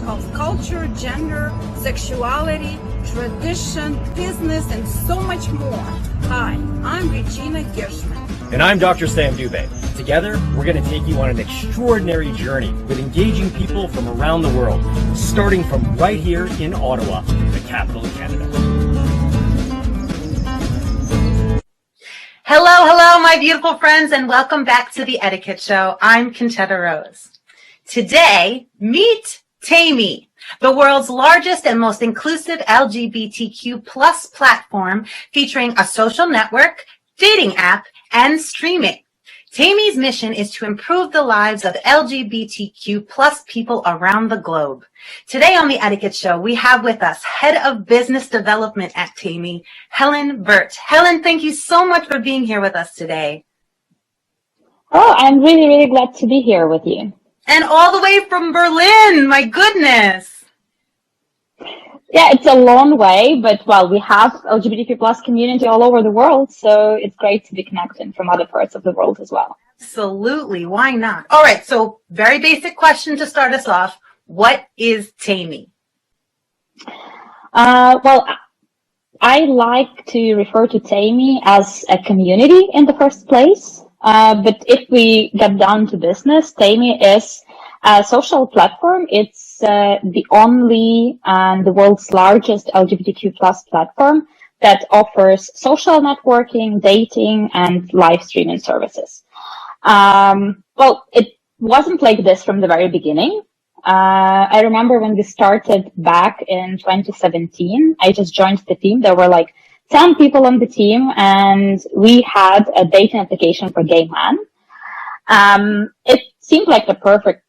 involves culture, gender, sexuality, tradition, business, and so much more. Hi, I'm Regina Gershman. And I'm Dr. Sam Dubé. Together, we're going to take you on an extraordinary journey with engaging people from around the world, starting from right here in Ottawa, the capital of Canada. Hello, my beautiful friends, and welcome back to the Etiquette Show. I'm Conchetta Rose. Today, meet Taimi, the world's largest and most inclusive LGBTQ plus platform featuring a social network, dating app, and streaming. Taimi's mission is to improve the lives of LGBTQ plus people around the globe. Today on the Etiquette Show, we have with us Head of Business Development at Taimi, Helen Virt. Helen, thank you so much for being here with us today. Oh, I'm really, really glad to be here with you. And all the way from Berlin, my goodness. Yeah, it's a long way, but well, we have LGBTQ plus community all over the world, so it's great to be connected from other parts of the world as well. Absolutely, why not? All right, so very basic question to start us off. What is Taimi? Well, I like to refer to Taimi as a community in the first place, but if we get down to business, Taimi is a social platform. It's the only and the world's largest LGBTQ plus platform that offers social networking, dating, and live streaming services. Well, it wasn't like this from the very beginning. I remember when we started back in 2017, I just joined the team. There were like 10 people on the team, and we had a dating application for gay men. It seemed like the perfect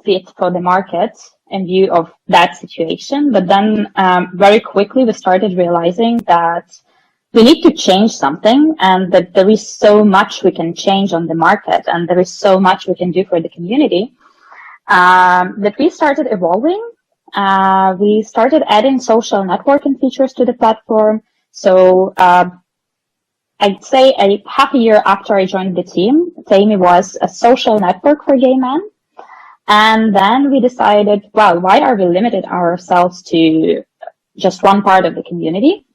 fit for the market in view of that situation. But then very quickly we started realizing that we need to change something, and that there is so much we can change on the market, and there is so much we can do for the community, that we started evolving. We started adding social networking features to the platform. So I'd say half a year after I joined the team, Taimi was a social network for gay men. And then we decided, well, why are we limiting ourselves to just one part of the community?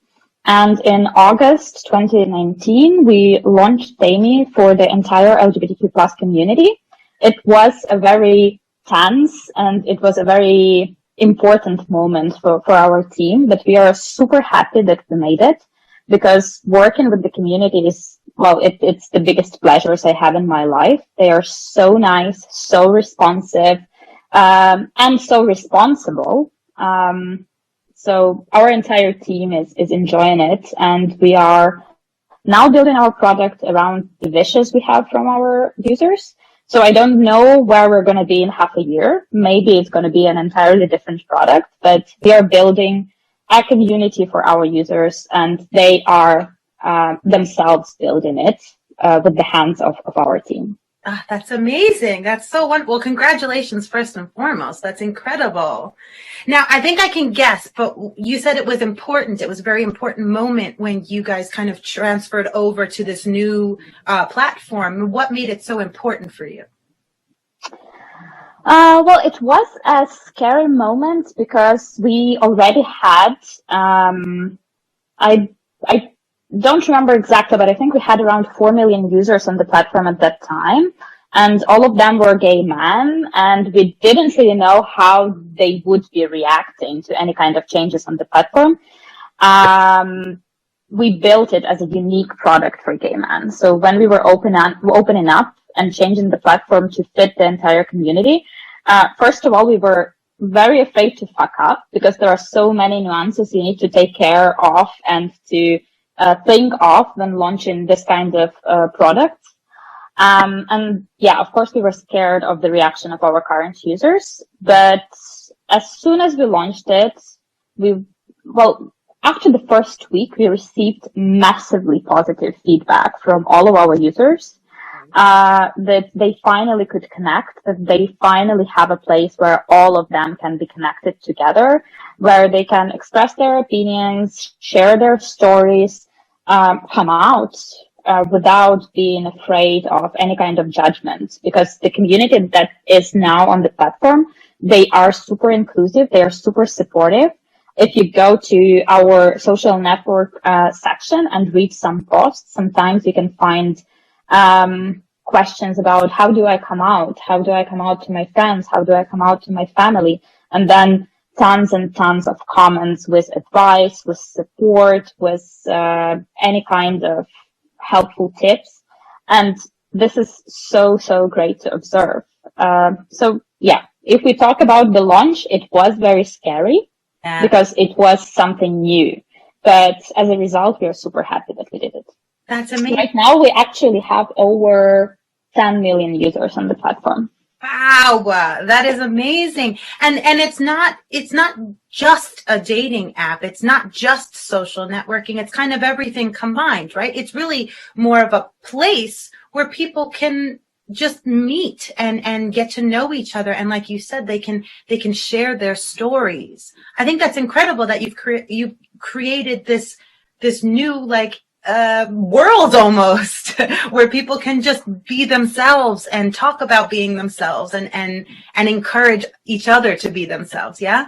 And in August 2019, we launched Taimi for the entire LGBTQ plus community. It was a very tense and it was a very important moment for our team, but we are super happy that we made it, because working with the community is, well, it's the biggest pleasures I have in my life. They are so nice, so responsive, and so responsible. So our entire team is enjoying it, and we are now building our product around the wishes we have from our users. So I don't know where we're going to be in half a year. Maybe it's going to be an entirely different product, but we are building a community for our users, and they are themselves building it with the hands of our team. That's amazing. That's so wonderful. Well, congratulations, first and foremost. That's incredible. Now, I think I can guess, but you said it was important. It was a very important moment when you guys kind of transferred over to this new platform. What made it so important for you? Well, it was a scary moment because we already had, I don't remember exactly, but I think we had around 4 million users on the platform at that time. And all of them were gay men, and we didn't really know how they would be reacting to any kind of changes on the platform. We built it as a unique product for gay men. So when we were opening up and changing the platform to fit the entire community, first of all, we were very afraid to fuck up, because there are so many nuances you need to take care of and to think of when launching this kind of product. And yeah, of course, we were scared of the reaction of our current users. But as soon as we launched it, after the first week, we received massively positive feedback from all of our users, that they finally could connect, that they finally have a place where all of them can be connected together, where they can express their opinions, share their stories, come out without being afraid of any kind of judgment, because the community that is now on the platform they are super inclusive. They are super supportive. If you go to our social network section and read some posts, sometimes you can find questions about how do I come out? How do I come out to my friends? How do I come out to my family? And then tons and tons of comments with advice, with support, with any kind of helpful tips. And this is so, so great to observe. So yeah, if we talk about the launch, it was very scary because it was something new. But as a result, we are super happy that we did it. That's amazing. Right now, we actually have over 10 million users on the platform. Wow, that is amazing. And it's not just a dating app. It's not just social networking. It's kind of everything combined, right? It's really more of a place where people can just meet and get to know each other. And like you said, they can share their stories. I think that's incredible that you've created this new, world almost where people can just be themselves and talk about being themselves and encourage each other to be themselves. Yeah,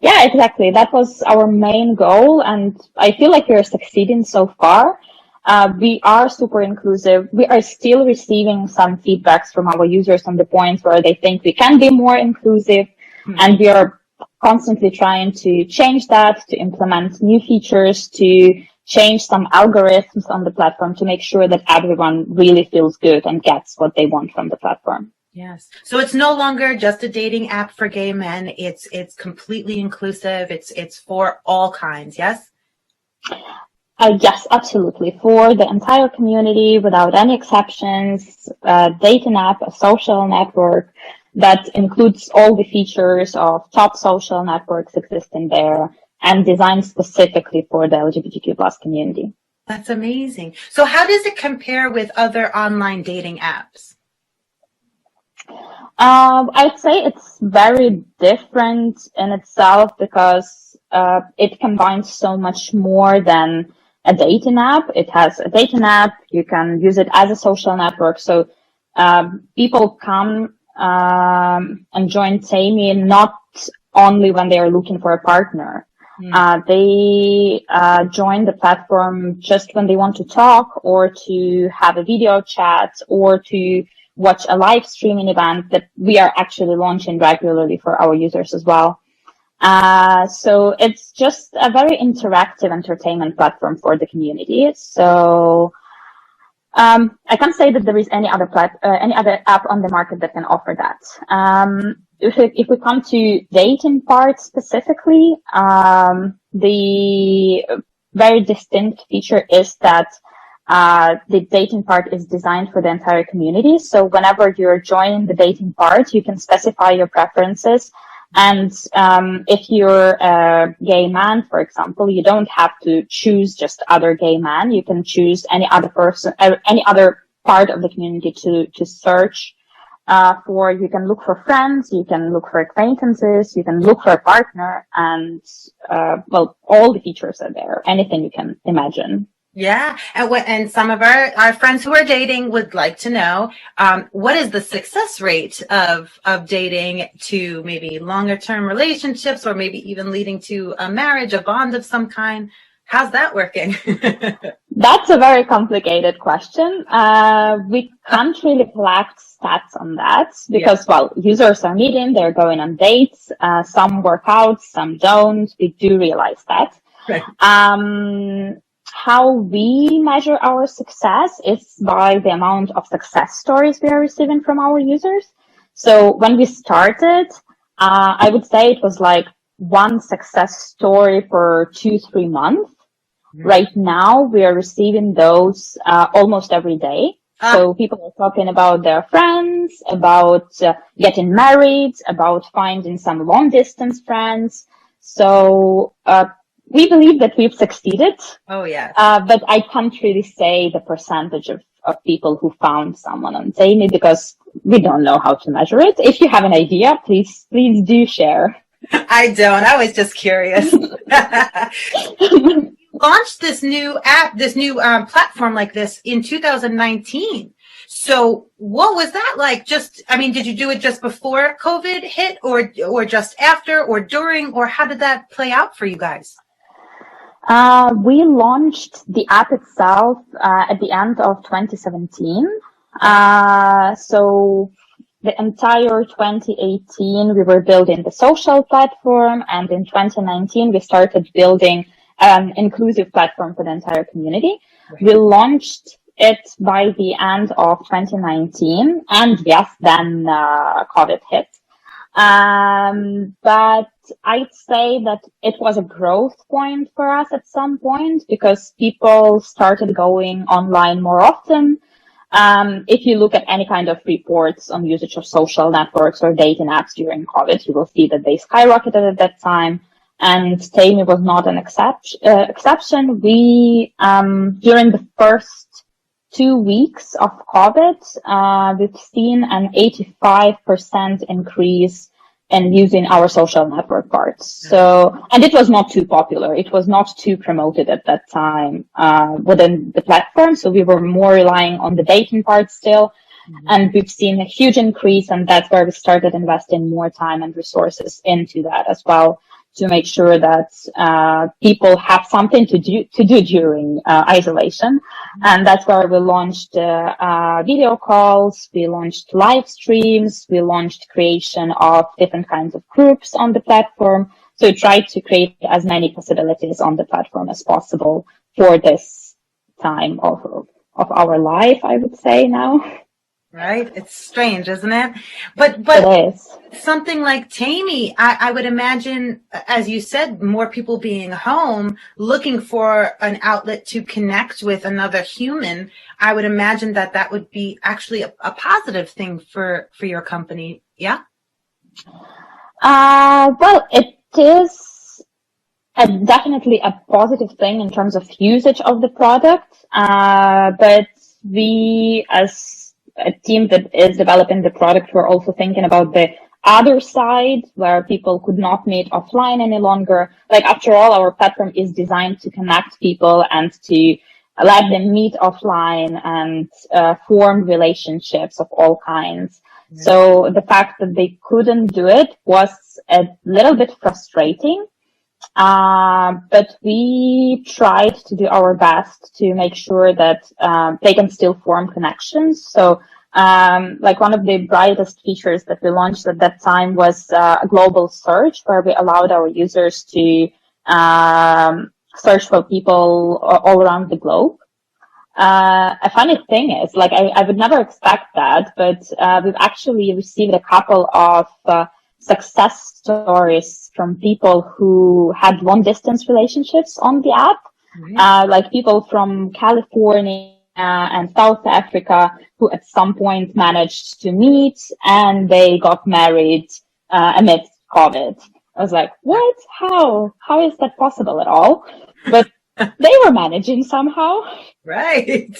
exactly. That was our main goal, and I feel like we're succeeding so far. We are super inclusive. We are still receiving some feedbacks from our users on the points where they think we can be more inclusive, and we are constantly trying to change that, to implement new features, to change some algorithms on the platform to make sure that everyone really feels good and gets what they want from the platform. Yes. So it's no longer just a dating app for gay men. It's completely inclusive. It's for all kinds. Yes? Yes, absolutely. For the entire community, without any exceptions, dating app, a social network that includes all the features of top social networks existing there, and designed specifically for the LGBTQ plus community. That's amazing. So how does it compare with other online dating apps? I'd say it's very different in itself because it combines so much more than a dating app. It has a dating app. You can use it as a social network. So people come and join Taimi not only when they are looking for a partner. They join the platform just when they want to talk or to have a video chat or to watch a live streaming event that we are actually launching regularly for our users as well. So it's just a very interactive entertainment platform for the community. So I can't say that there is any other app on the market that can offer that. If we come to dating part specifically, the very distinct feature is that the dating part is designed for the entire community. So whenever you're joining the dating part, you can specify your preferences. And if you're a gay man, for example, you don't have to choose just other gay man. You can choose any other person, any other part of the community to search for. You can look for friends, you can look for acquaintances, you can look for a partner, and all the features are there. Anything you can imagine. Yeah, and some of our friends who are dating would like to know what is the success rate of dating to maybe longer term relationships or maybe even leading to a marriage, a bond of some kind. How's that working? That's a very complicated question. We can't really collect stats on that because, users are meeting, they're going on dates. Some work out, some don't. We do realize that. Right. How we measure our success is by the amount of success stories we are receiving from our users. So when we started, I would say it was like one success story for 2-3 months. Right now, we are receiving those almost every day. So people are talking about their friends, about getting married, about finding some long-distance friends. So we believe that we've succeeded. Oh, yeah. But I can't really say the percentage of people who found someone on Taimi because we don't know how to measure it. If you have an idea, please do share. I don't. I was just curious. Launched this new app, this new platform like this in 2019. So what was that like? Did you do it just before COVID hit or just after or during, or how did that play out for you guys? We launched the app itself at the end of 2017. So the entire 2018, we were building the social platform, and in 2019, we started building an inclusive platform for the entire community. Right. We launched it by the end of 2019, and yes, then COVID hit. But I'd say that it was a growth point for us at some point because people started going online more often. If you look at any kind of reports on usage of social networks or dating apps during COVID, you will see that they skyrocketed at that time. And Taimi was not an exception. We, during the first 2 weeks of COVID, we've seen an 85% increase in using our social network parts. So, and it was not too popular. It was not too promoted at that time, within the platform. So we were more relying on the dating part still. Mm-hmm. And we've seen a huge increase, and that's where we started investing more time and resources into that as well, to make sure that people have something to do during isolation. And that's where we launched video calls, we launched live streams, we launched creation of different kinds of groups on the platform. So we tried to create as many possibilities on the platform as possible for this time of our life, I would say now. Right? It's strange, isn't it? But it is. Something like Taimi, I would imagine, as you said, more people being home, looking for an outlet to connect with another human. I would imagine that would be actually a positive thing for your company. Yeah? Well, it is definitely a positive thing in terms of usage of the product. But we, as a team that is developing the product, we're also thinking about the other side where people could not meet offline any longer. Like, after all, our platform is designed to connect people and to let them meet offline and form relationships of all kinds. Mm-hmm. So the fact that they couldn't do it was a little bit frustrating. But we tried to do our best to make sure that they can still form connections. So, like, one of the brightest features that we launched at that time was a global search, where we allowed our users to search for people all around the globe. A funny thing is, like, I would never expect that, but we've actually received a couple of success stories from people who had long-distance relationships on the app, mm-hmm. Like people from California and South Africa who at some point managed to meet, and they got married amidst COVID. I was like, what? How is that possible at all? But they were managing somehow. Right.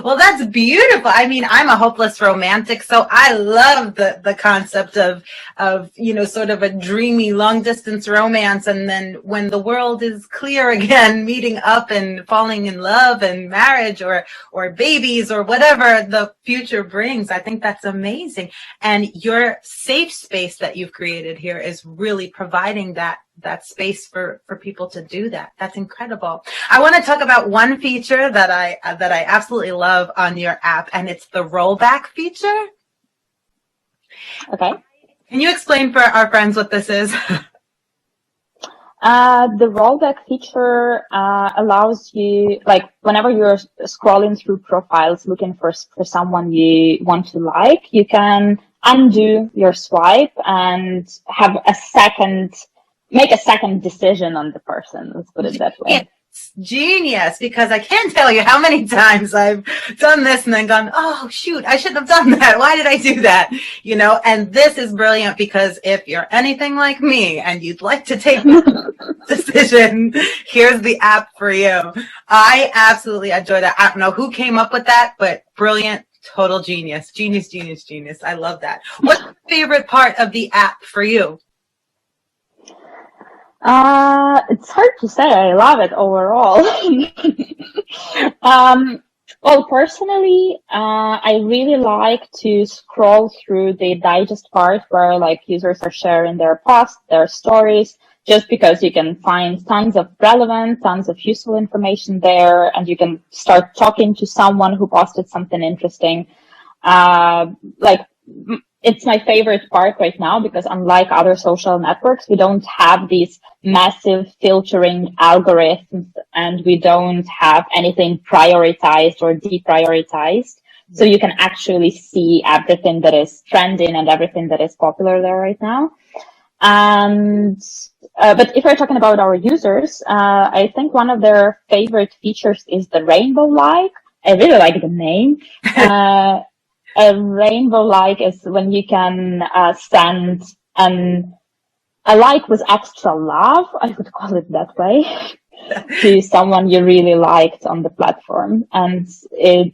Well, that's beautiful. I mean, I'm a hopeless romantic, so I love the concept of, sort of a dreamy long distance romance. And then when the world is clear again, meeting up and falling in love and marriage or babies or whatever the future brings. I think that's amazing. And your safe space that you've created here is really providing that space for people to do that. That's incredible. I want to talk about one feature that I absolutely love on your app, and it's the rollback feature. Okay. Can you explain for our friends what this is? The rollback feature allows you, like, whenever you're scrolling through profiles looking for someone you want to like, you can undo your swipe and have make a second decision on the person. Let's put it that way. It's genius, because I can't tell you how many times I've done this and then gone, oh, shoot, I shouldn't have done that. Why did I do that? And this is brilliant, because if you're anything like me and you'd like to take a decision, here's the app for you. I absolutely enjoy that. I don't know who came up with that, but brilliant. Total genius. Genius. I love that. What's your favorite part of the app for you? It's hard to say. I love it overall. Well, personally, I really like to scroll through the digest part where like users are sharing their posts, their stories, just because you can find tons of relevant, tons of useful information there, and you can start talking to someone who posted something interesting. Like it's my favorite part right now because unlike other social networks, we don't have these massive filtering algorithms and we don't have anything prioritized or deprioritized. So you can actually see everything that is trending and everything that is popular there right now. And but if we're talking about our users, I think one of their favorite features is the rainbow like. I really like the name. A rainbow like is when you can send a like with extra love, I would call it that way, to someone you really liked on the platform. And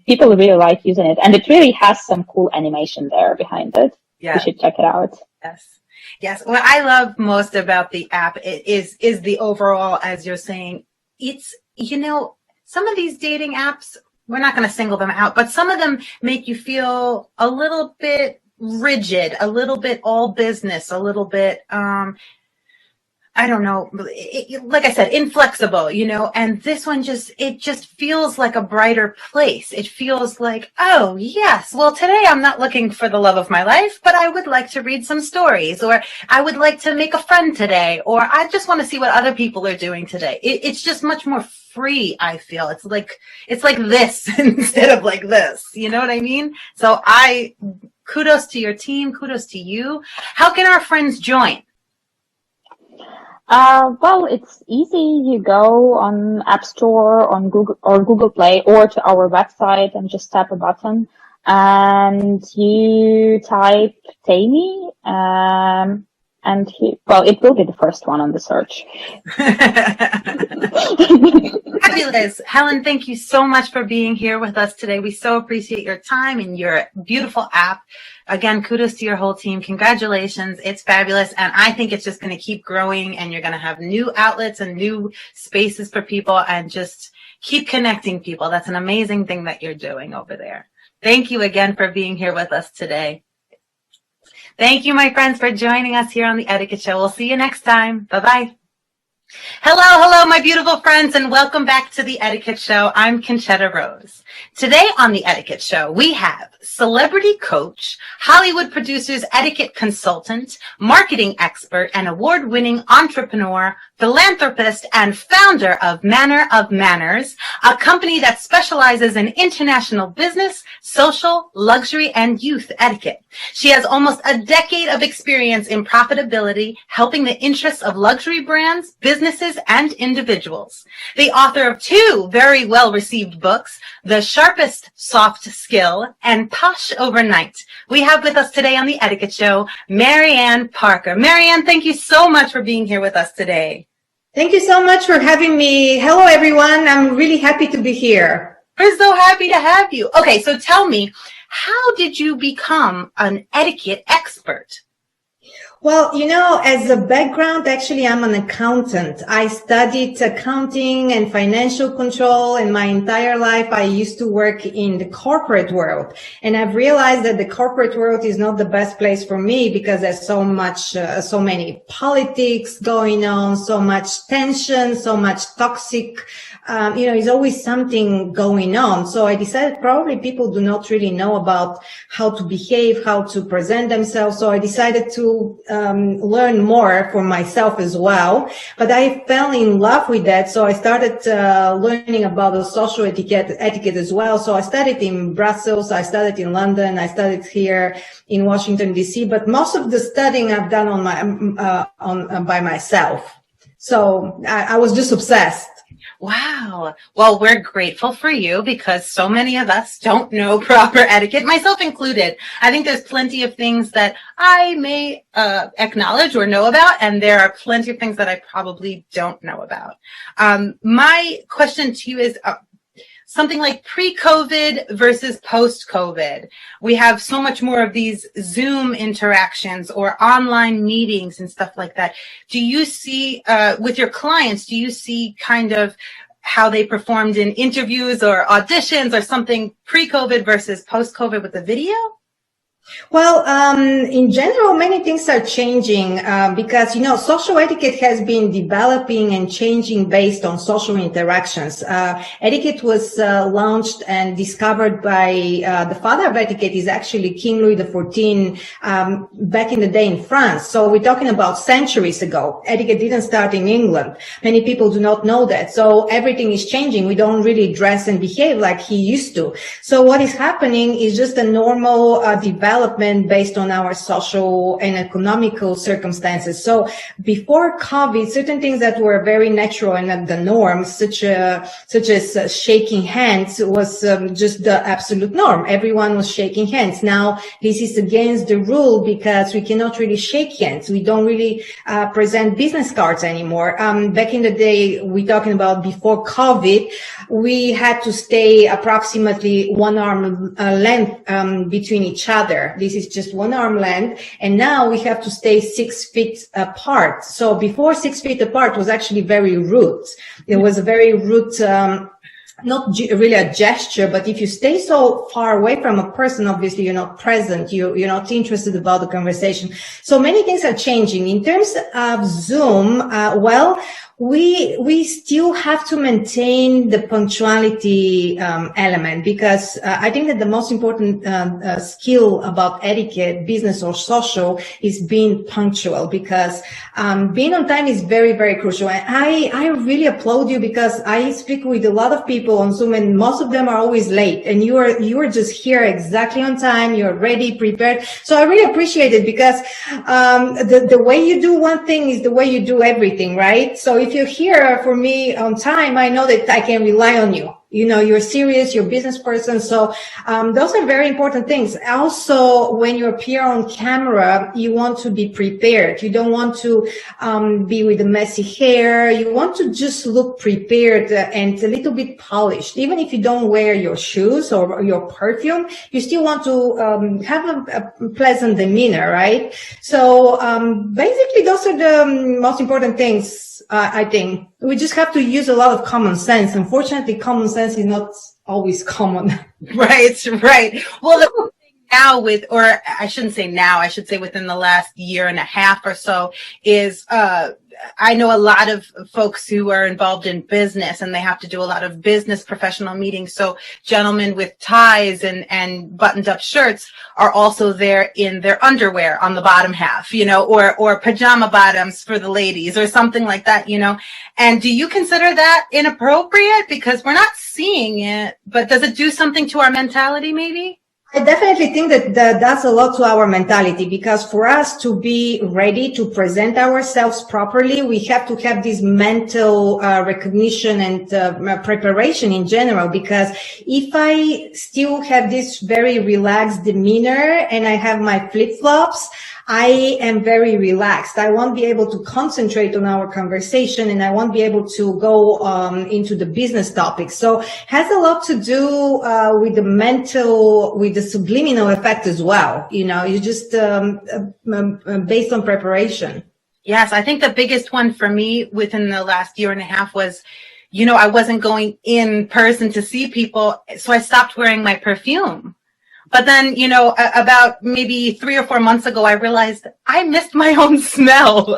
people really like using it. And it really has some cool animation there behind it. Yeah. You should check it out. Yes. Yes. What I love most about the app is the overall, as you're saying, it's, you know, some of these dating apps, we're not going to single them out, but some of them make you feel a little bit rigid, a little bit all business, a little bit, I don't know, like I said, inflexible, you know, and this one it just feels like a brighter place. It feels like, oh, yes, well, today I'm not looking for the love of my life, but I would like to read some stories, or I would like to make a friend today, or I just want to see what other people are doing today. It's just much more free, I feel. It's like this instead of like this, you know what I mean? So kudos to your team, kudos to you. How can our friends join? Well, it's easy. You go on App Store, on Google Play, or to our website and just tap a button and you type Taimi, and it will be the first one on the search. Fabulous. Helen, thank you so much for being here with us today. We so appreciate your time and your beautiful app. Again, kudos to your whole team. Congratulations. It's fabulous. And I think it's just going to keep growing and you're going to have new outlets and new spaces for people and just keep connecting people. That's an amazing thing that you're doing over there. Thank you again for being here with us today. Thank you, my friends, for joining us here on the Etiquette Show. We'll see you next time. Bye-bye. Hello, my beautiful friends, and welcome back to the Etiquette Show. I'm Conchetta Rose. Today on the Etiquette Show, we have celebrity coach, Hollywood producers etiquette consultant, marketing expert, and award-winning entrepreneur, philanthropist, and founder of Manner of Manners, a company that specializes in international business, social, luxury, and youth etiquette. She has almost a decade of experience in profitability, helping the interests of luxury brands, businesses, and individuals. The author of 2 very well-received books, The Sharpest Soft Skill and Posh Overnight. We have with us today on the Etiquette Show, Maryanne Parker. Maryanne, thank you so much for being here with us today. Thank you so much for having me. Hello, everyone. I'm really happy to be here. We're so happy to have you. Okay, so tell me, how did you become an etiquette expert? Well, you know, as a background, actually, I'm an accountant. I studied accounting and financial control, and my entire life I used to work in the corporate world. And I've realized that the corporate world is not the best place for me because there's so many politics going on, so much tension, so much toxic, there's always something going on. So I decided probably people do not really know about how to behave, how to present themselves. So I decided to learn more for myself as well. But I fell in love with that. So I started learning about the social etiquette as well. So I studied in Brussels, I studied in London, I studied here in Washington, D.C. But most of the studying I've done by myself. So I was just obsessed. Wow. Well, we're grateful for you because so many of us don't know proper etiquette, myself included. I think there's plenty of things that I may acknowledge or know about, and there are plenty of things that I probably don't know about. My question to you is something like pre-COVID versus post-COVID. We have so much more of these Zoom interactions or online meetings and stuff like that. Do you see, with your clients, do you see kind of how they performed in interviews or auditions or something pre-COVID versus post-COVID with the video? Well, in general, many things are changing because, social etiquette has been developing and changing based on social interactions. Etiquette was launched and discovered by the father of etiquette is actually King Louis XIV back in the day in France. So we're talking about centuries ago. Etiquette didn't start in England. Many people do not know that. So everything is changing. We don't really dress and behave like he used to. So what is happening is just a normal development based on our social and economical circumstances. So before COVID, certain things that were very natural and at the norm, such as shaking hands, was just the absolute norm. Everyone was shaking hands. Now this is against the rule because we cannot really shake hands. We don't really present business cards anymore. Back in the day, we're talking about before COVID, we had to stay approximately 1 arm length between each other. This is just 1 arm length, and now we have to stay 6 feet apart. So before 6 feet apart was actually very rude. It was a very rude, not really a gesture, but if you stay so far away from a person, obviously you're not present, you're not interested about the conversation. So many things are changing. In terms of Zoom, we still have to maintain the punctuality element because I think that the most important skill about etiquette, business or social, is being punctual because being on time is very, very crucial. And I really applaud you because I speak with a lot of people on Zoom and most of them are always late, and you are just here exactly on time. You're ready, prepared. So I really appreciate it because the way you do one thing is the way you do everything, right? So if you're here for me on time, I know that I can rely on you. You're serious, you're a business person. So those are very important things. Also, when you appear on camera, you want to be prepared. You don't want to be with the messy hair. You want to just look prepared and a little bit polished. Even if you don't wear your shoes or your perfume, you still want to have a pleasant demeanor, right? So basically, those are the most important things. I think we just have to use a lot of common sense. Unfortunately, common sense is not always common. Right. Well, the thing now or I shouldn't say now, I should say within the last year and a half or so is, I know a lot of folks who are involved in business and they have to do a lot of business professional meetings. So gentlemen with ties and buttoned up shirts are also there in their underwear on the bottom half, or pajama bottoms for the ladies or something like that, And do you consider that inappropriate? Because we're not seeing it, but does it do something to our mentality maybe? I definitely think that that's a lot to our mentality because for us to be ready to present ourselves properly, we have to have this mental recognition and preparation in general. Because if I still have this very relaxed demeanor and I have my flip-flops, I am very relaxed. I won't be able to concentrate on our conversation and I won't be able to go into the business topics. So it has a lot to do with the mental, with the subliminal effect as well. It's just based on preparation. Yes, I think the biggest one for me within the last year and a half was, I wasn't going in person to see people, so I stopped wearing my perfume. But then, about maybe 3 or 4 months ago, I realized I missed my own smell.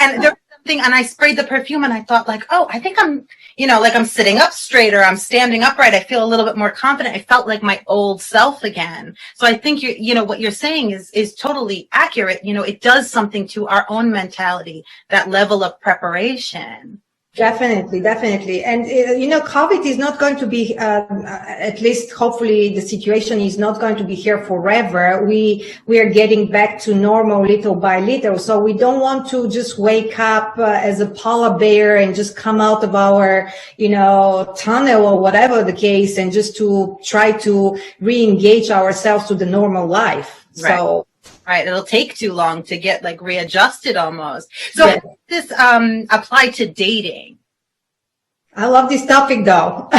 And there was something, and I sprayed the perfume and I thought I think I'm, I'm sitting up straighter. I'm standing upright. I feel a little bit more confident. I felt like my old self again. So I think what you're saying is totally accurate. It does something to our own mentality, that level of preparation. Definitely. And, COVID is not going to be, at least hopefully the situation is not going to be here forever. We are getting back to normal little by little. So we don't want to just wake up as a polar bear and just come out of our, tunnel or whatever the case and just to try to re-engage ourselves to the normal life. Right. So. Right. It'll take too long to get readjusted almost. So how does this apply to dating? I love this topic though.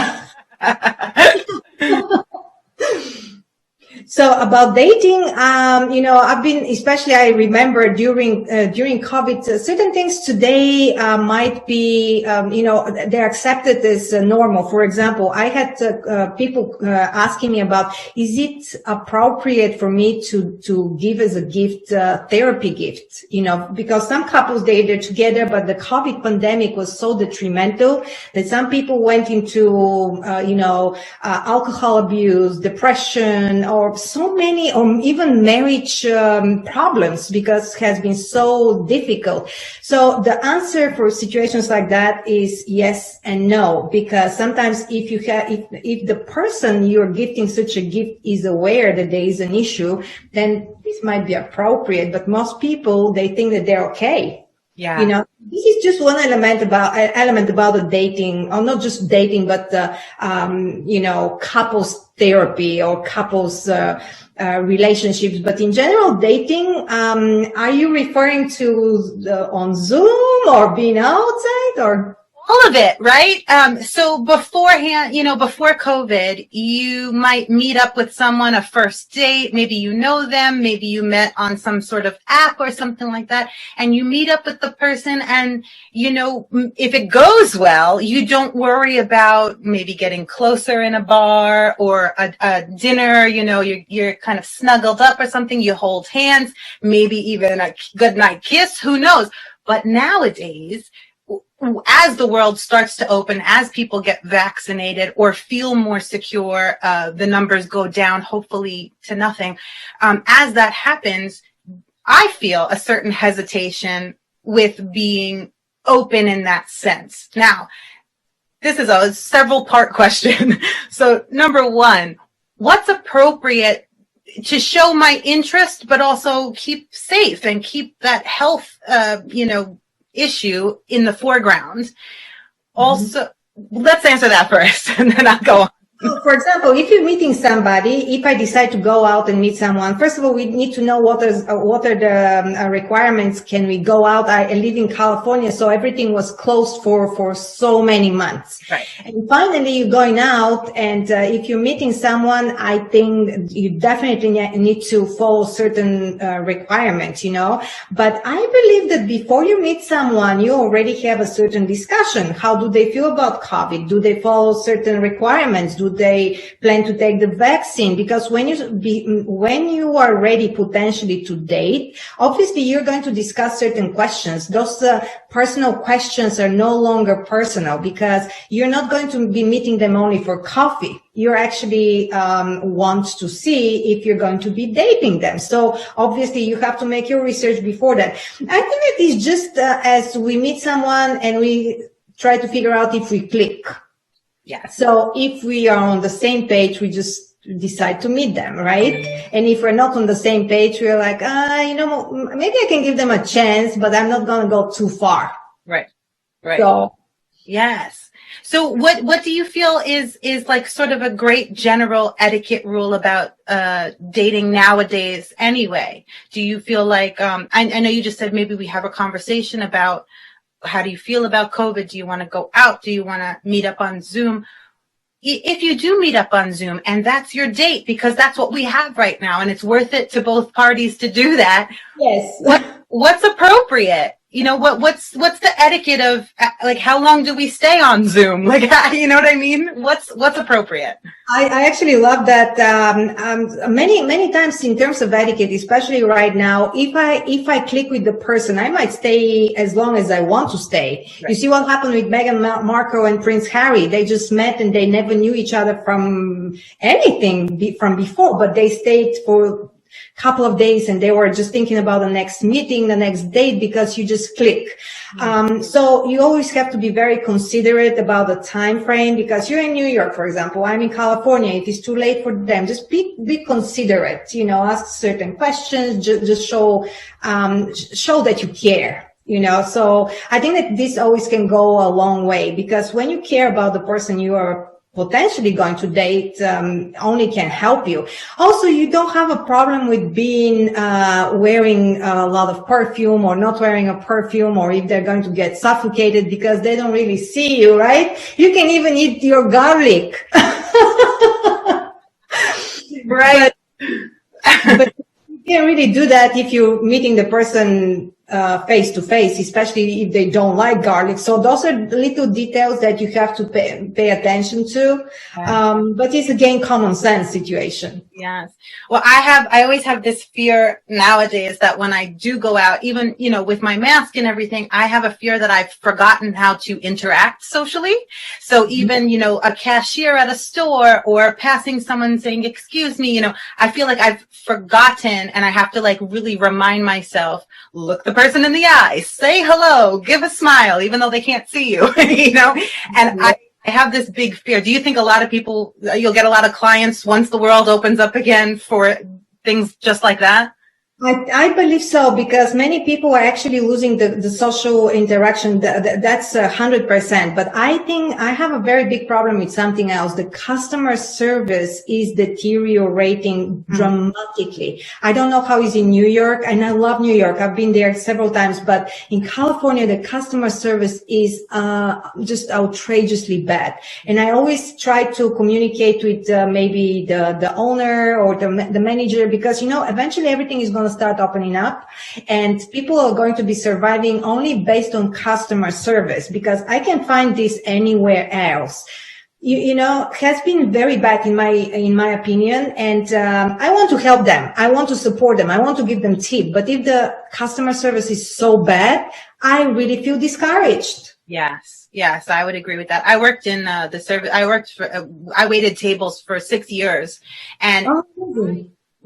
So about dating, I've been, especially I remember during COVID, certain things today might be, they're accepted as normal. For example, I had people asking me about, is it appropriate for me to give as a gift, therapy gift? Because some couples, they're together, but the COVID pandemic was so detrimental that some people went into, alcohol abuse, depression, or so many, or even marriage problems, because it has been so difficult. So the answer for situations like that is yes and no, because sometimes if the person you're gifting such a gift is aware that there is an issue, then this might be appropriate. But most people, they think that they're okay. Yeah. This is just one element about the dating, or not just dating, but couples therapy or couples relationships. But in general, dating, are you referring to on Zoom or being outside or? All of it, right? So beforehand, before COVID, you might meet up with someone, a first date. Maybe you know them. Maybe you met on some sort of app or something like that. And you meet up with the person and, if it goes well, you don't worry about maybe getting closer in a bar or a dinner. You're kind of snuggled up or something. You hold hands, maybe even a goodnight kiss. Who knows? But nowadays, as the world starts to open, as people get vaccinated or feel more secure, the numbers go down, hopefully to nothing. As that happens, I feel a certain hesitation with being open in that sense. Now, this is a several part question. So number one, what's appropriate to show my interest, but also keep safe and keep that health, issue in the foreground? Also, let's answer that first and then I'll go on. For example, if you're meeting somebody, if I decide to go out and meet someone, first of all, we need to know what are the requirements. Can we go out? I live in California, so everything was closed for so many months. Right. And finally, you're going out, and if you're meeting someone, I think you definitely need to follow certain requirements, But I believe that before you meet someone, you already have a certain discussion. How do they feel about COVID? Do they follow certain requirements? Do they plan to take the vaccine? Because when you are ready potentially to date, obviously you're going to discuss certain questions. Those personal questions are no longer personal, because you're not going to be meeting them only for coffee. You're actually want to see if you're going to be dating them. So obviously you have to make your research before that. I think it is just as we meet someone and we try to figure out if we click. Yeah. So if we are on the same page, we just decide to meet them, right? And if we're not on the same page, we're like, maybe I can give them a chance, but I'm not going to go too far. Right. So, yes. So what do you feel is like sort of a great general etiquette rule about dating nowadays anyway? Do you feel like, I know you just said maybe we have a conversation about how do you feel about COVID? Do you want to go out? Do you want to meet up on Zoom? If you do meet up on Zoom and that's your date, because that's what we have right now, and it's worth it to both parties to do that. Yes. What's appropriate? What's the etiquette of, like, how long do we stay on Zoom? Like, you know what I mean? What's appropriate? I actually love that. Many times in terms of etiquette, especially right now, if I click with the person, I might stay as long as I want to stay. Right. You see what happened with Meghan Markle and Prince Harry? They just met and they never knew each other from anything from before, but they stayed for couple of days and they were just thinking about the next meeting, the next date, because you just click. So you always have to be very considerate about the time frame, because you're in New York, for example. I'm in California. If it's too late for them, just be considerate, ask certain questions, just show that you care. So I think that this always can go a long way, because when you care about the person you are potentially going to date, only can help you. Also, you don't have a problem with being wearing a lot of perfume or not wearing a perfume, or if they're going to get suffocated because they don't really see you, right? You can even eat your garlic. Right. But you can't really do that if you're meeting the person face to face, especially if they don't like garlic. So those are little details that you have to pay attention to. But it's again common sense situation. Yes. Well, I always have this fear nowadays that when I do go out, even, with my mask and everything, I have a fear that I've forgotten how to interact socially. So even, a cashier at a store or passing someone saying, excuse me, I feel like I've forgotten, and I have to really remind myself, look the person in the eye, say hello, give a smile, even though they can't see you, and I have this big fear. Do you think a lot of people, you'll get a lot of clients once the world opens up again for things just like that? I believe so, because many people are actually losing the social interaction. That's 100%. But I think I have a very big problem with something else. The customer service is deteriorating dramatically. I don't know how it's in New York, and I love New York. I've been there several times, but in California, the customer service is just outrageously bad. And I always try to communicate with maybe the owner or the manager, because eventually everything is going to start opening up, and people are going to be surviving only based on customer service, because I can't find this anywhere else. Has been very bad in my opinion, and I want to help them. I want to support them. I want to give them tip. But if the customer service is so bad, I really feel discouraged. Yes, I would agree with that. I worked in the service. I waited tables for 6 years, and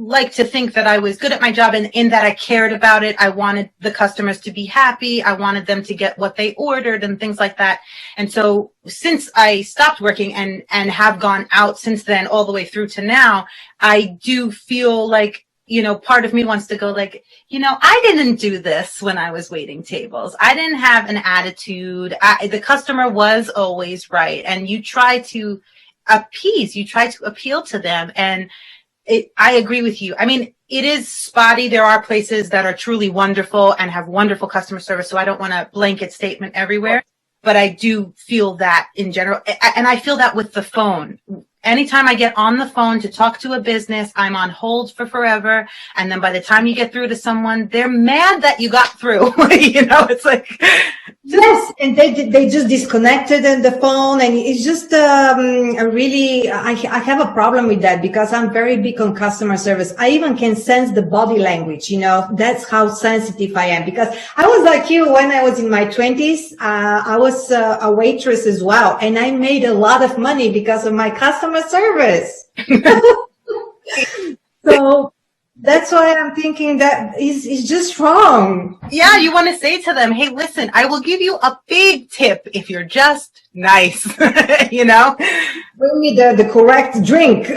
like to think that I was good at my job, and in that I cared about it. I wanted the customers to be happy. I wanted them to get what they ordered and things like that. And so since I stopped working and have gone out since then all the way through to now, I do feel like, part of me wants to go I didn't do this when I was waiting tables. I didn't have an attitude. The customer was always right. And you try to appeal to them. And I agree with you. I mean, it is spotty. There are places that are truly wonderful and have wonderful customer service. So I don't want a blanket statement everywhere, but I do feel that in general. And I feel that with the phone. Anytime I get on the phone to talk to a business, I'm on hold for forever. And then by the time you get through to someone, they're mad that you got through. It's like, yes, and they just disconnected in the phone, and it's just really. I have a problem with that, because I'm very big on customer service. I even can sense the body language. That's how sensitive I am. Because I was like you when I was in my 20s. I was a waitress as well, and I made a lot of money because of my customer service. So that's why I'm thinking that is just wrong. Yeah, you want to say to them, hey, listen, I will give you a big tip if you're just nice, Bring me the correct drink.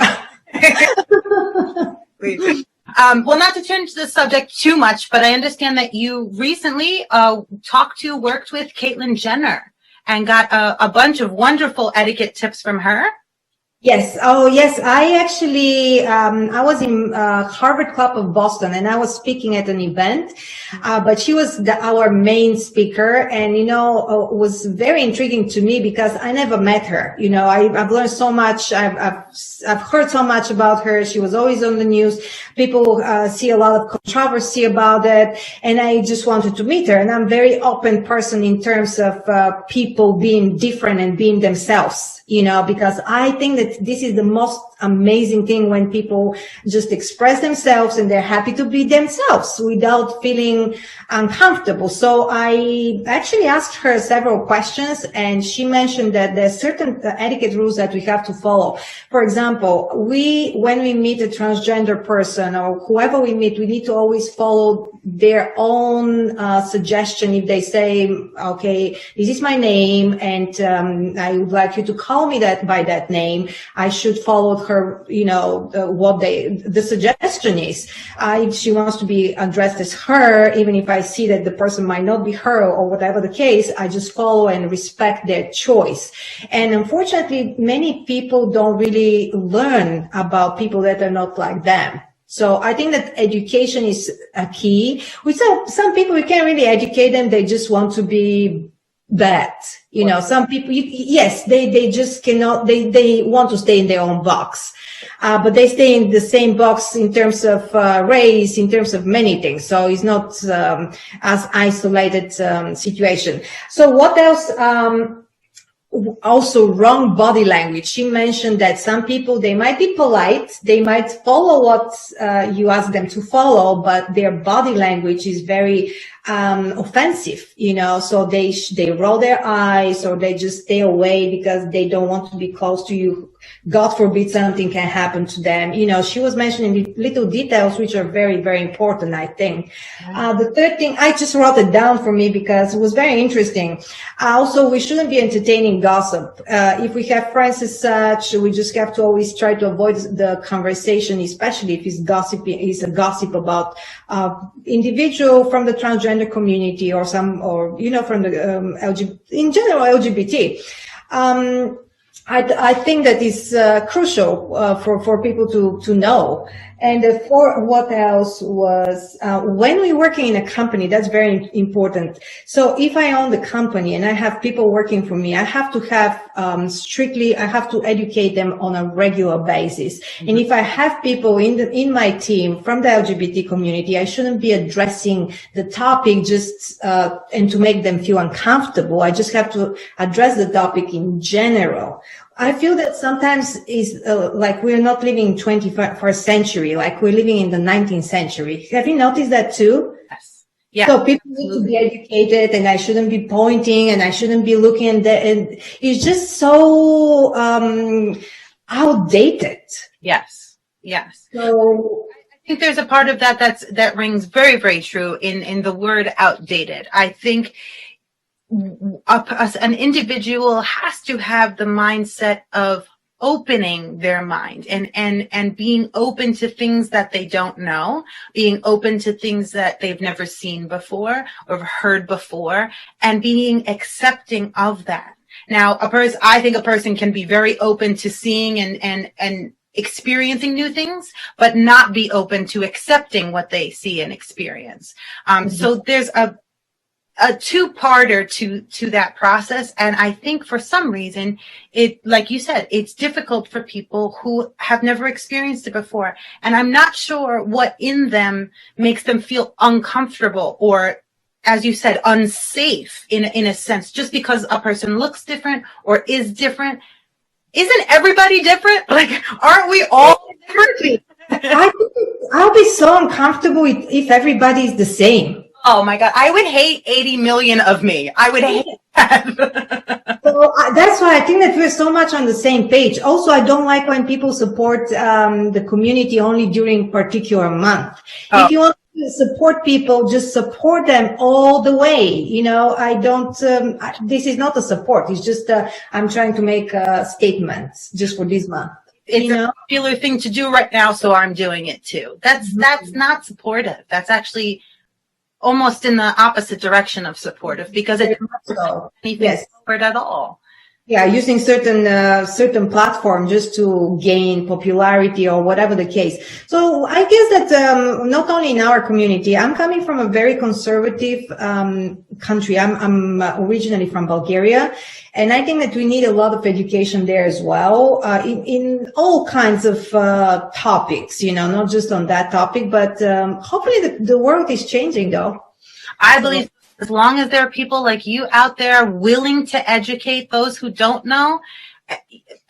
Well, not to change the subject too much, but I understand that you recently worked with Caitlyn Jenner and got a bunch of wonderful etiquette tips from her. Yes. Oh, yes. I actually, I was in Harvard Club of Boston, and I was speaking at an event, but she was our main speaker, and, it was very intriguing to me because I never met her. I've learned so much. I've heard so much about her. She was always on the news. People see a lot of controversy about it, and I just wanted to meet her. And I'm a very open person in terms of people being different and being themselves, because I think that this is the most amazing thing, when people just express themselves and they're happy to be themselves without feeling uncomfortable. So I actually asked her several questions, and she mentioned that there's certain etiquette rules that we have to follow. For example, when we meet a transgender person or whoever we meet, we need to always follow their own suggestion. If they say, okay, this is my name, and I would like you to call me by that name, I should follow her, what the suggestion is. If she wants to be addressed as her, even if I see that the person might not be her or whatever the case, I just follow and respect their choice. And unfortunately, many people don't really learn about people that are not like them. So I think that education is a key. With some people, we can't really educate them. They just want to be bad. You know, some people, yes, they just cannot, they want to stay in their own box. But they stay in the same box in terms of race, in terms of many things. So it's not as isolated situation. So what else? Also wrong body language. She mentioned that some people, they might be polite, they might follow what you ask them to follow, but their body language is very offensive, you know, so they roll their eyes or they just stay away because they don't want to be close to you. God forbid something can happen to them. You know, she was mentioning little details which are very, very important, I think. The third thing, I just wrote it down for me because it was very interesting. Also, we shouldn't be entertaining gossip. If we have friends as such, we just have to always try to avoid the conversation, especially if it's a gossip about individual from the transgender community or you know, from the in general LGBT. I think that is crucial for people to know. And for what else was when we're working in a company, that's very important. So if I own the company and I have people working for me, I have to have I have to educate them on a regular basis. Mm-hmm. And if I have people in my team from the LGBT community, I shouldn't be addressing the topic just and to make them feel uncomfortable. I just have to address the topic in general. I feel that sometimes is like we're not living in 21st century, like we're living in the 19th century. Have you noticed that too? Yes. Yeah. So people need to be educated, and I shouldn't be pointing, and I shouldn't be looking at that. And it's just so outdated. Yes. Yes. So I think there's a part of that rings very, very true in the word outdated. I think an individual has to have the mindset of opening their mind and being open to things that they don't know, being open to things that they've never seen before or heard before, and being accepting of that. Now, I think a person can be very open to seeing and experiencing new things, but not be open to accepting what they see and experience. So there's a two-parter to that process. And I think for some reason, like you said, it's difficult for people who have never experienced it before. And I'm not sure what in them makes them feel uncomfortable or, as you said, unsafe in a sense, just because a person looks different or is different. Isn't everybody different? Like, aren't we all different? I think I'll be so uncomfortable if everybody is the same. Oh my God, I would hate 80 million of me. I would hate that. So that's why I think that we're so much on the same page. Also, I don't like when people support the community only during particular month. If you want to support people, just support them all the way. You know, I don't, this is not a support. It's just, I'm trying to make a statement just for this month. It's a popular thing to do right now, so I'm doing it too. That's not supportive. That's actually almost in the opposite direction of supportive, because it doesn't anything support at all. Yeah, using certain platform just to gain popularity or whatever the case. So I guess that not only in our community, I'm coming from a very conservative country. I'm originally from Bulgaria, and I think that we need a lot of education there as well, in all kinds of topics. You know, not just on that topic, but hopefully the world is changing, though. I believe. As long as there are people like you out there willing to educate those who don't know,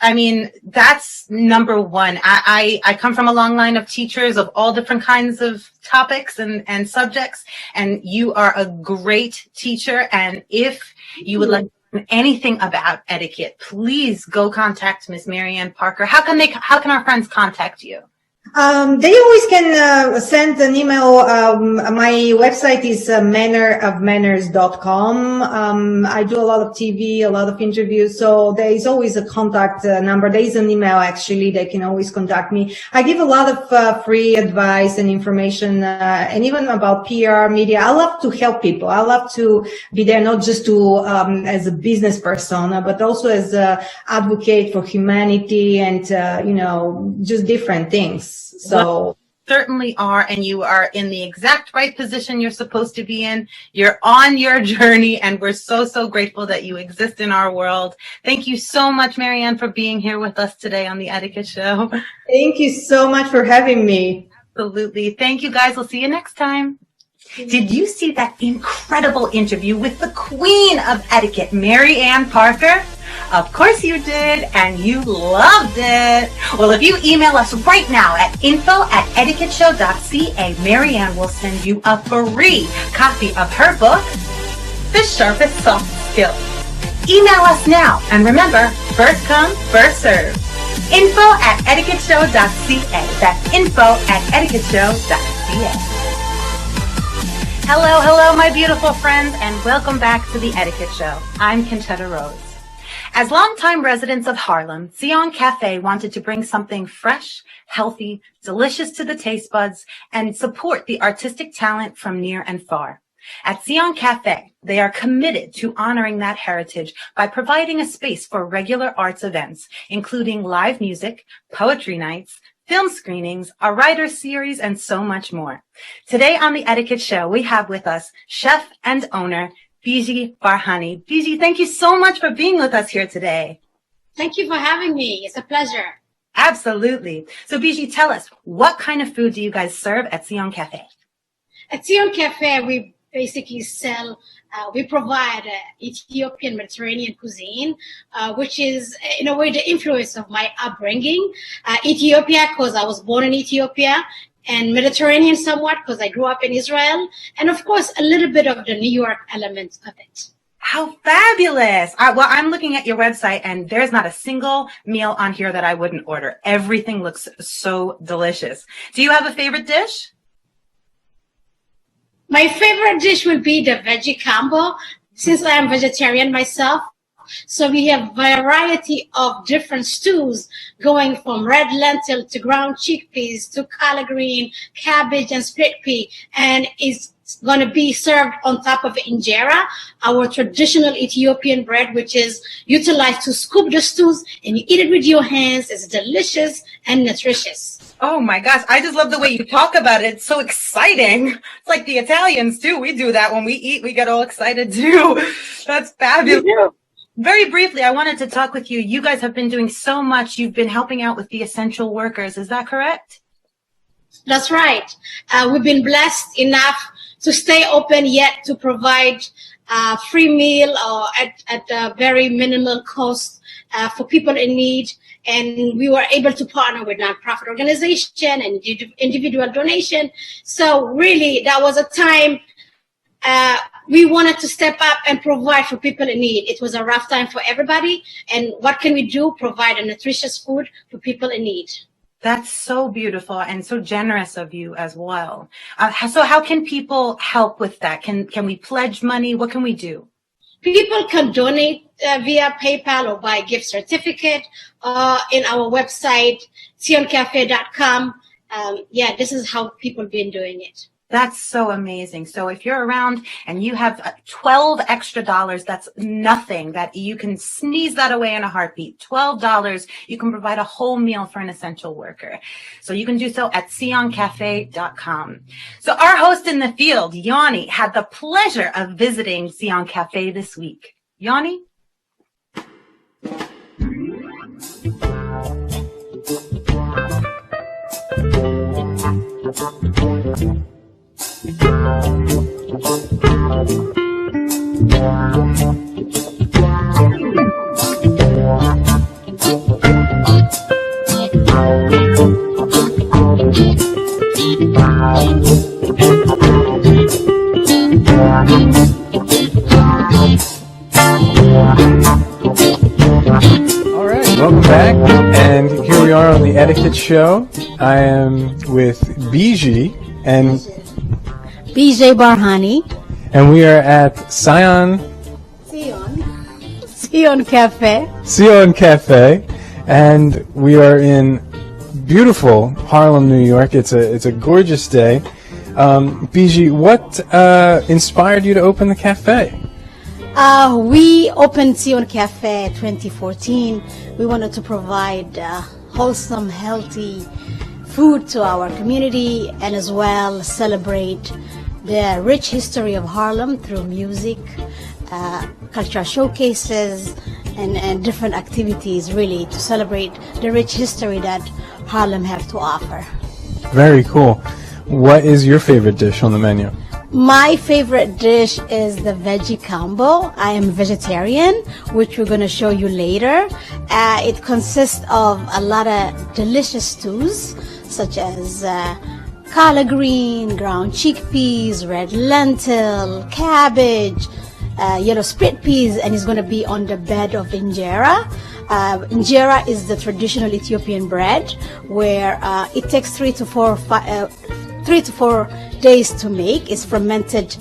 I mean, that's number one. I come from a long line of teachers of all different kinds of topics and subjects, and you are a great teacher. And if you would like to learn anything about etiquette, please go contact Ms. Maryanne Parker. How can our friends contact you? They always can send an email. My website is mannerofmanners.com. I do a lot of TV, a lot of interviews, so there is always a contact number. There is an email, actually. They can always contact me. I give a lot of free advice and information, and even about PR, media. I love to help people. I love to be there, not just to as a business persona, but also as an advocate for humanity and, you know, just different things. So certainly are, and you are in the exact right position you're supposed to be in. You're on your journey, and we're so, so grateful that you exist in our world. Thank you so much, Maryanne, for being here with us today on the Etiquette Show. Thank you so much for having me. Absolutely. Thank you, guys. We'll see you next time. Did you see that incredible interview with the queen of etiquette, Maryanne Parker? Of course you did, and you loved it. Well, if you email us right now at info@etiquetteshow.ca, Maryanne will send you a free copy of her book, The Sharpest Soft Skills. Email us now, and remember, first come, first serve. info@etiquetteshow.ca. That's info@etiquetteshow.ca. Hello, hello, my beautiful friends, and welcome back to the Etiquette Show. I'm Conchetta Rose. As longtime residents of Harlem, Tsion Cafe wanted to bring something fresh, healthy, delicious to the taste buds and support the artistic talent from near and far. At Tsion Cafe, they are committed to honoring that heritage by providing a space for regular arts events, including live music, poetry nights, film screenings, a writer series, and so much more. Today on the Etiquette Show, we have with us chef and owner Beejhy Barhany. Beejhy, thank you so much for being with us here today. Thank you for having me. It's a pleasure. Absolutely. So Beejhy, tell us, what kind of food do you guys serve at Tsion Cafe? At Tsion Cafe, we basically we provide Ethiopian Mediterranean cuisine, which is in a way the influence of my upbringing. Ethiopia, because I was born in Ethiopia, and Mediterranean somewhat because I grew up in Israel, and of course a little bit of the New York element of it. How fabulous. Well, I'm looking at your website and there's not a single meal on here that I wouldn't order. Everything looks so delicious. Do you have a favorite dish? My favorite dish would be the veggie combo, since I am vegetarian myself. So we have variety of different stews going from red lentil to ground chickpeas to collard green, cabbage, and split pea. And it's going to be served on top of injera, our traditional Ethiopian bread, which is utilized to scoop the stews and you eat it with your hands. It's delicious and nutritious. Oh my gosh, I just love the way you talk about it. It's so exciting. It's like the Italians too. We do that when we eat. We get all excited too. That's fabulous. Very briefly, I wanted to talk with you. You guys have been doing so much. You've been helping out with the essential workers. Is that correct? That's right. We've been blessed enough to stay open, yet to provide free meal or at a very minimal cost for people in need. And we were able to partner with nonprofit organization and individual donation. So really, that was a time we wanted to step up and provide for people in need. It was a rough time for everybody. And what can we do? Provide a nutritious food for people in need. That's so beautiful and so generous of you as well. So how can people help with that? Can we pledge money? What can we do? People can donate via PayPal or by gift certificate in our website, tioncafe.com. This is how people have been doing it. That's so amazing. So if you're around and you have $12 extra, that's nothing. That you can sneeze that away in a heartbeat. $12, you can provide a whole meal for an essential worker. So you can do so at tioncafe.com. So our host in the field, Yanni, had the pleasure of visiting Tsion Cafe this week. Yanni? All right, welcome back, and here we are on the Etiquette Show. I am with Beejhy and Beejhy Barhany. And we are at Tsion Cafe. Tsion Cafe, and we are in beautiful Harlem, New York. It's a gorgeous day. Beejhy, what inspired you to open the cafe? We opened Tsion Cafe 2014. We wanted to provide wholesome, healthy food to our community and as well celebrate the rich history of Harlem through music, cultural showcases, and different activities really to celebrate the rich history that Harlem have to offer. Very cool. What is your favorite dish on the menu? My favorite dish is the veggie combo. I am vegetarian, which we're going to show you later. It consists of a lot of delicious stews, such as collard green, ground chickpeas, red lentil, cabbage, yellow split peas, and it's going to be on the bed of injera. Injera is the traditional Ethiopian bread, where it takes 3 to 4 days to make. It's fermented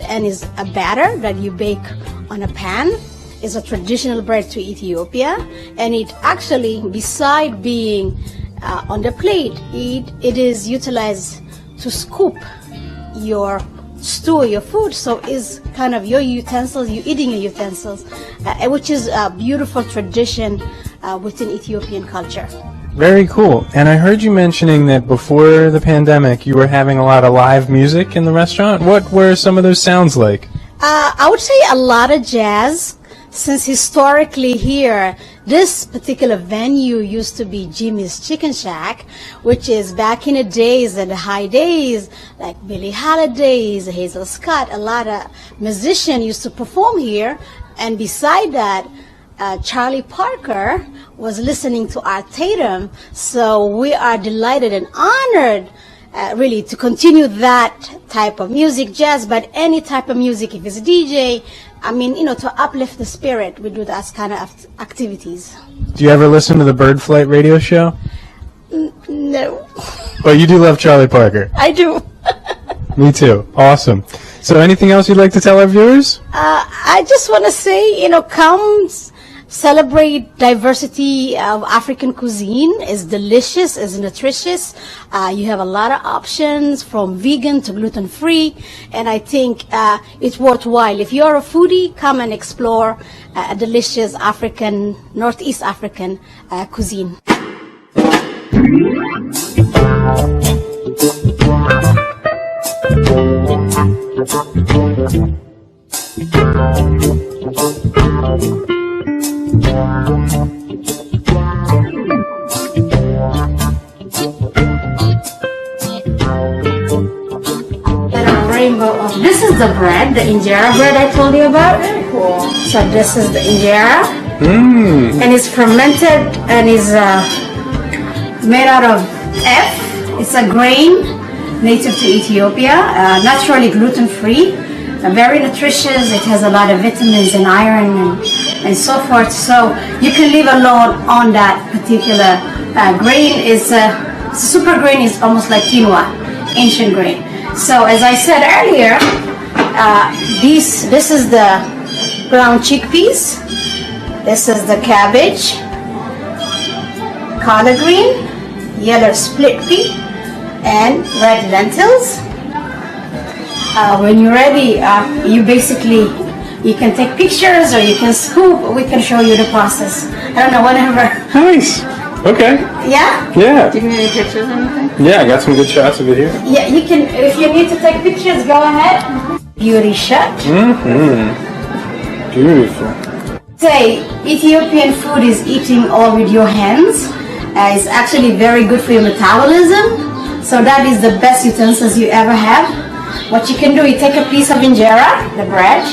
and is a batter that you bake on a pan. It's a traditional bread to Ethiopia, and it actually, beside being on the plate, it is utilized to scoop your stew, your food, so is kind of your utensils, you eating your utensils, which is a beautiful tradition within Ethiopian culture. Very cool. And I heard you mentioning that before the pandemic, you were having a lot of live music in the restaurant. What were some of those sounds like? I would say a lot of jazz, since historically here, this particular venue used to be Jimmy's Chicken Shack, which is back in the days, in the high days, like Billie Holidays, Hazel Scott, a lot of musicians used to perform here. And beside that, Charlie Parker was listening to our Tatum, so we are delighted and honored really to continue that type of music, jazz, but any type of music, if it's a DJ, I mean, to uplift the spirit, we do that kind of activities. Do you ever listen to the Bird Flight radio show? No. Well, you do love Charlie Parker. I do. Me too. Awesome. So anything else you'd like to tell our viewers? I just want to say, come celebrate diversity of African cuisine. It's delicious, it's nutritious. You have a lot of options from vegan to gluten-free, and I think it's worthwhile. If you're a foodie, come and explore a delicious African, Northeast African cuisine. This is the bread, the injera bread I told you about. Very cool. So this is the injera, and it's fermented and is made out of F. It's a grain native to Ethiopia, naturally gluten-free, very nutritious. It has a lot of vitamins and iron and so forth. So you can live alone on that particular grain. It's a super grain. Is almost like quinoa, ancient grain. So as I said earlier, this is the ground chickpeas. This is the cabbage, collard green, yellow split pea, and red lentils. When you're ready, you can take pictures or you can scoop. We can show you the process. I don't know, whatever. Nice. Okay. Yeah? Yeah. Do you need any pictures or anything? Yeah, I got some good shots of it here. Yeah, you can. If you need to take pictures, go ahead. Beauty shot. Beautiful. Say, Ethiopian food is eating all with your hands. It's actually very good for your metabolism. So that is the best utensils you ever have. What you can do, you take a piece of injera, the bread,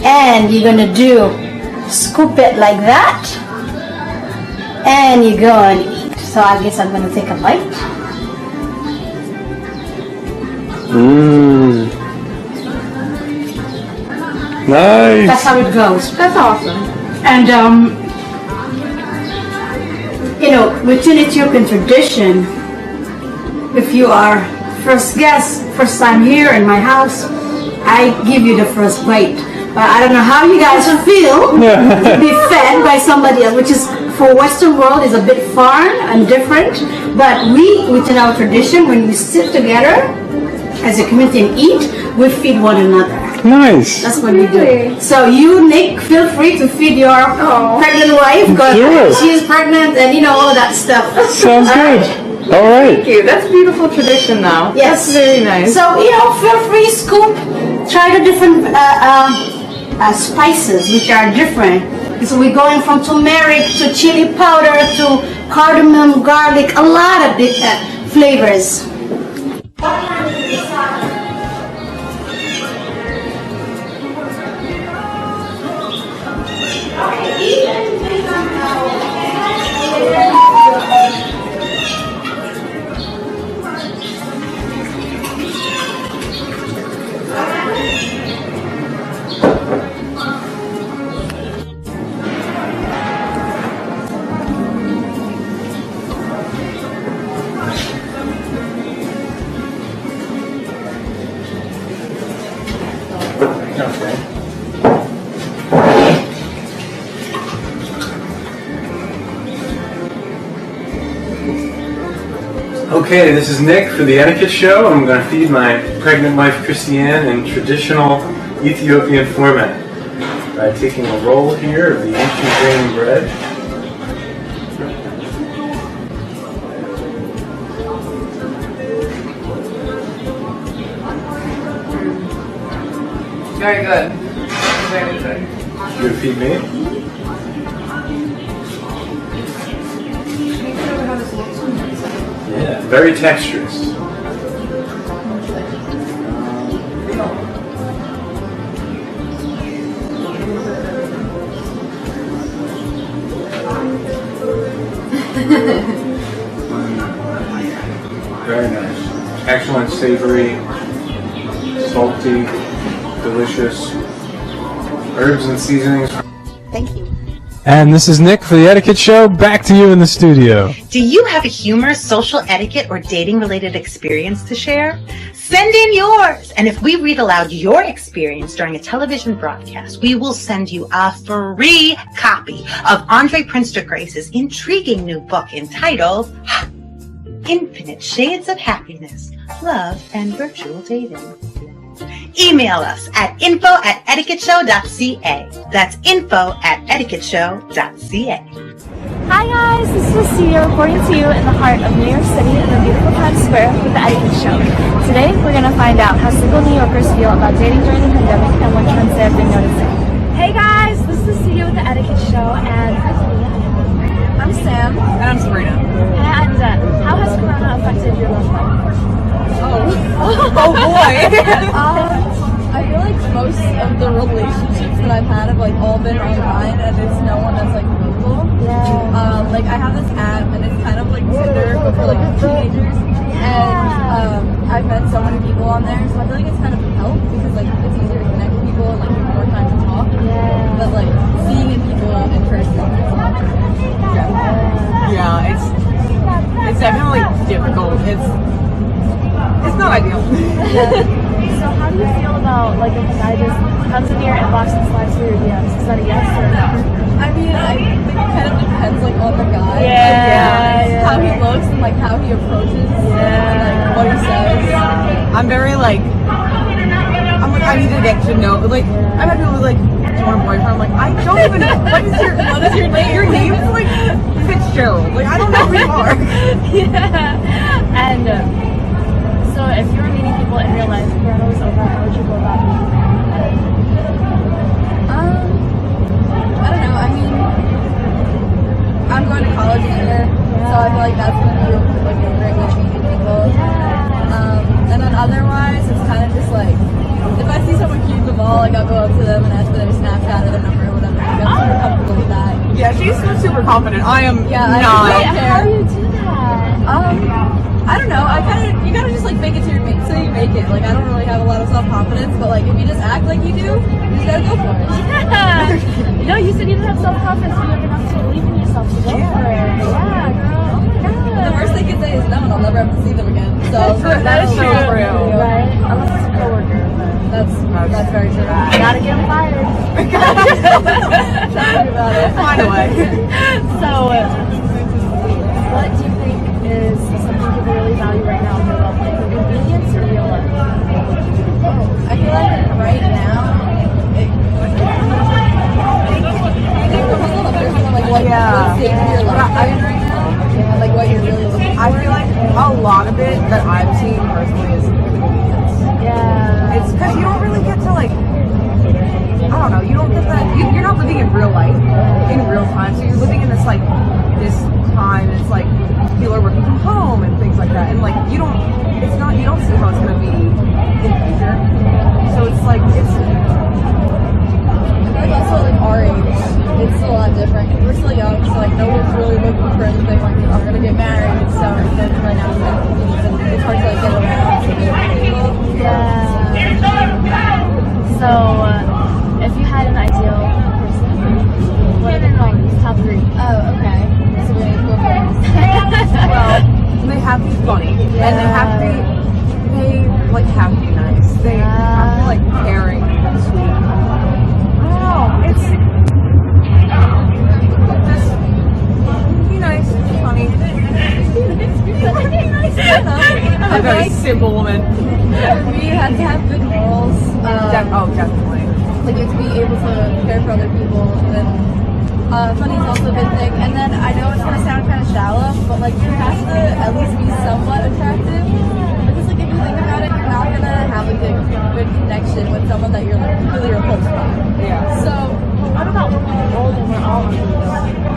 and you're gonna scoop it like that, and you go and eat. So I guess I'm gonna take a bite. Nice. That's how it goes. That's awesome. And within Ethiopian tradition, if you are first guest, first time here in my house, I give you the first bite. But I don't know how you guys will feel to be fed by somebody else, which is for Western world is a bit foreign and different. But we, within our tradition, when we sit together as a community and eat, we feed one another. Nice. That's what we do. So you, Nick, feel free to feed your pregnant wife because Sure. she's pregnant and you know all that stuff. Sounds good. All right. Thank you. That's a beautiful tradition, though. Yes. That's very nice. So, feel free, scoop, try the different spices, which are different. So we're going from turmeric to chili powder to cardamom, garlic, a lot of flavors. Okay, this is Nick for the Etiquette Show. I'm going to feed my pregnant wife, Christiane, in traditional Ethiopian format by taking a roll here of the ancient grain bread. Very good. Very good. You going to feed me? Yeah, very texturous. Very nice. Excellent, savory, salty, delicious. Herbs and seasonings. Thank you. And this is Nick for the Etiquette Show. Back to you in the studio. Do you have a humorous social etiquette or dating-related experience to share? Send in yours! And if we read aloud your experience during a television broadcast, we will send you a free copy of Andre Prince de Grace's intriguing new book entitled Infinite Shades of Happiness, Love, and Virtual Dating. Email us at info@etiquetteshow.ca. That's info@etiquetteshow.ca. Hi guys, this is Aceadia reporting to you in the heart of New York City in the beautiful Times Square with the Etiquette Show. Today we're going to find out how single New Yorkers feel about dating during the pandemic and what trends they have been noticing. Hey guys, this is Aceadia with the Etiquette Show and I'm Sam. And I'm Sabrina. Hi, I'm Zen. How has Corona affected your love life? Oh boy. I feel like most of the relationships that I've had have like all been online, and it's no one that's like local. Yeah. Like I have this app, and it's kind of like Tinder, but for like teenagers. And I've met so many people on there, so I feel like it's kind of helped because like it's easier to connect with people and like you have more time to talk. Yeah. But like seeing people in person is a lot different. Yeah, it's definitely difficult. It's not ideal. So how do you feel about like if a guy just comes in your inbox and slides through your DMs? Is that a yes or a no? I mean, I think it kind of depends like on the guy. Yeah. How he looks and like how he approaches and like what he says. I'm very like, I need to get to know. Like, I've had people like, do you want a boyfriend? I'm like, I don't even know. What is your name? Your name is like Fitzgerald. Like, I don't know who you are. Yeah. And so if you were meeting people in real life, Corona was over, how would you go about meeting them? I don't know. I mean, I'm going to college this year, so I feel like that's going to be like a great way to meet people. And then otherwise, it's kind of just like, if I see someone cute in the mall, like I'll go up to them and ask for their Snapchat or their number or whatever. Like, I'm super comfortable with that. Yeah, she's super confident. I am Yeah, not. I don't care. How do you do that? I don't know. You gotta just like make it till you make it. Like I don't really have a lot of self-confidence, but like if you just act like you do, you just gotta go for it. Yeah. No, you said you didn't have self-confidence, but you have enough to believe in yourself to go for it. Yeah, girl. Oh my God. The worst they can say is no, and I'll never have to see them again. So That is so true. Right? Unless it's a coworker. That's very true. You gotta get them fired. Sorry about it. Find a way. So, what do you think is something people really value right now in their love life? Convenience or real love? I feel like right now lot of it that I've seen personally is convenience. Yeah. It's because you don't really get to like, I don't know, you don't get that, you're not living in real life, in real time, so you're living in this like, this time, it's like, people are working from home and things like that, and like, you don't see how it's gonna be in the future, so it's like, it's, I feel like also like our age, it's a lot different. We're still young, so like no one's really looking for anything like I'm gonna get married. So then right now it's hard to like get around to meet people. Yeah. So, if you had an ideal person, what are the qualities? Top 3. Oh, okay. So we go first. well, they have to be funny, and they have to be, they like have to be nice. They have to be like caring and sweet. I don't know, it's just be nice, funny. I'm a very simple woman. We have to have good morals. Definitely. Like you have to be able to care for other people, and funny is also a big thing. And then I know it's gonna sound kind of shallow, but like you have to at least be somewhat attractive. Because like if you think about it, you're not gonna have like a good connection with someone that you're like really repulsed by. Yeah. So What about when we're old and we're all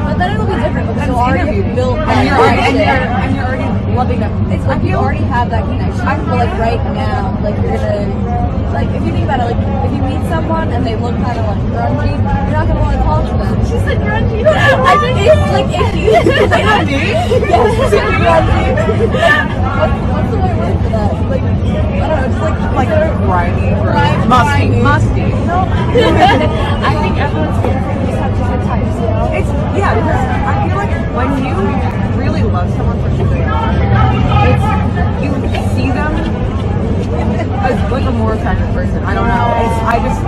but then it'll be different because you'll already built that and you're already loving them. It's like you already have that connection. But like right now, like you're gonna, like if you think about it, like if you meet someone and they look kind of like grungy, you're not gonna want to talk to them. She said grungy. I think it's like icky. Grungy? Yes, grungy. What's the right word for that? Like I don't know, just like grimy, musty. No. I think everyone's different. You just have different types, you know? It's, yeah, because I feel like when you really love someone for who they are, it's, you see them as like a more attractive person. I don't know. It's, I just,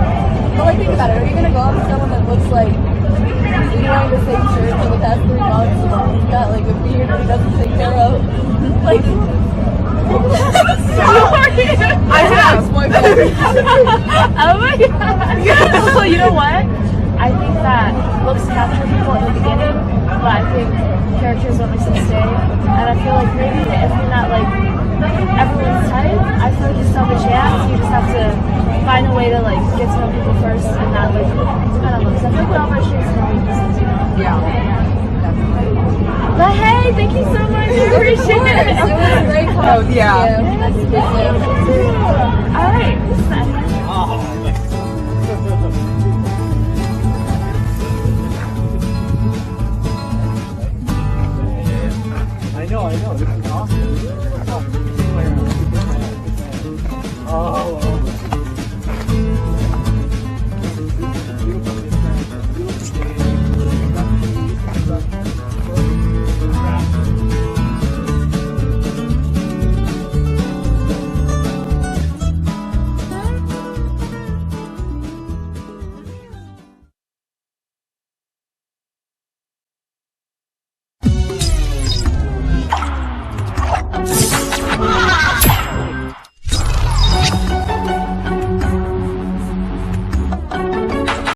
but like think about it. Are you gonna go up to someone that looks like he's been wearing the same shirt for the past 3 months and he's got like a beard that he doesn't take care of? Like I have. Oh my god. So you know what? I think that looks capture people in the beginning, but I think character is what makes them stay. And I feel like maybe if you're not like everyone's type, I feel like you still have a chance. You just have to find a way to like get to know people first and not like depend on looks. I think we all have strengths and weaknesses, you know? yeah. But hey, thank you so much. I appreciate it. It was great talking to yeah. you. Nice to meet you. Alright, this is nice. I know. This is awesome. Oh.